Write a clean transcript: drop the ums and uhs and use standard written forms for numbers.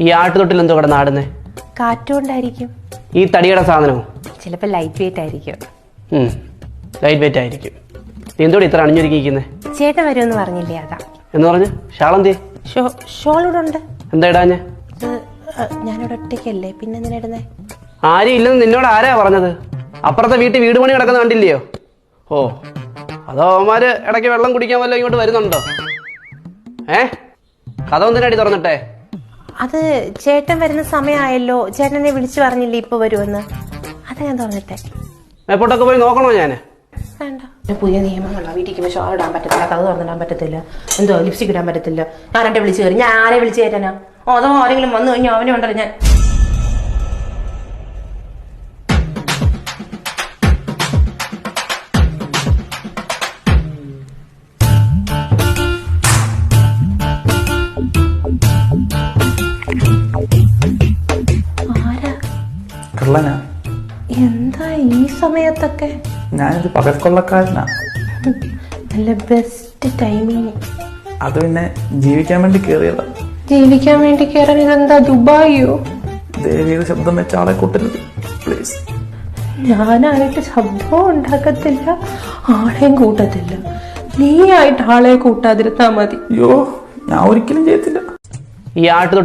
ഈ ആട്ടുതൊട്ടിൽ എന്തോ കിടന്ന് ആടുന്നേ? കാറ്റുകൊണ്ടായിരിക്കും. ഈ തടിയുടെ സാധനമോ? ചിലപ്പോൾ ലൈറ്റ് വെയിറ്റ് ആയിരിക്കും. ലൈറ്റ് വെയിറ്റ് ആയിരിക്കും. നീ എന്തോടെ ഇത്ര അണിഞ്ഞൊരുക്കിയിരിക്കുന്നേ? ചേട്ടൻ വരുമെന്ന് പറഞ്ഞില്ലേ, അതാ. എന്ന് പറഞ്ഞ് ഷാളെന്തേ? ഷോൾ ഇവിടെ ഉണ്ട്. എന്താ ഇടാഞ്ഞേ? ഞാനിവിടെ ഒറ്റയ്ക്കല്ലേ, പിന്നെ എന്തിനാ ഇടുന്നേ? ആരും ഇല്ലെന്ന് നിന്നോട് ആരാ പറഞ്ഞത്? അപ്പുറത്തെ വീട് പണി കിടക്കുന്ന കണ്ടില്ലയോ? ഓ, അതോ അവന്മാര് ഇടയ്ക്ക് വെള്ളം കുടിക്കാൻ വല്ലതും ഇങ്ങോട്ട് വരുന്നുണ്ടോ? കഥ എന്തിനാടി തുറന്നിട്ടെ? അത് ചേട്ടൻ വരുന്ന സമയമായല്ലോ, ചേട്ടനെ വിളിച്ചു പറഞ്ഞില്ലേ ഇപ്പൊ വരുമെന്ന്, അതാ ഞാൻ തുറന്നിട്ടെ. എപ്പോട്ടൊക്കെ പോയി നോക്കണോ ഞാൻ? വേണ്ട. പുതിയ നിയമങ്ങളോ, വീട്ടിൽ ഷോൾ ഇടാൻ പറ്റത്തില്ല, കഥ തുറന്നിടാൻ പറ്റത്തില്ല, എന്തോ ലിപ്സ്റ്റിക് ഇടാൻ പറ്റത്തില്ല. ആരെ വിളിച്ചു കയറി? ഞാൻ ആരെ വിളിച്ചു കയറ്റാനാ? അതോ ആരെങ്കിലും വന്നു കഴിഞ്ഞാൽ അവനെ ഉണ്ടല്ലോ ഞാൻ. കള്ളനാ? എന്താ ഈ സമയത്തൊക്കെ? ഞാനിത് പകൽക്കൊള്ളക്കാരനാ. നല്ല ബെസ്റ്റ് ടൈമിങ്. അത് പിന്നെ ജീവിക്കാൻ വേണ്ടി കേറിയതാ. ജീവിക്കാൻ വേണ്ടി കയറാൻ ഇതെന്താ ദുബായിയോ? ദേവിയുടെ ശബ്ദം വെച്ച ആളെ കൂട്ടരുത് പ്ലീസ്. ഞാനായിട്ട് ശബ്ദവും ഉണ്ടാക്കത്തില്ല, ആളെയും കൂട്ടത്തില്ല. നീ ആയിട്ട് ആളെ കൂട്ടാതിരുത്താ മതി. അയ്യോ, ഞാൻ ഒരിക്കലും ചെയ്യത്തില്ല. ഈ ആട്ടുതൊട്ടിൽ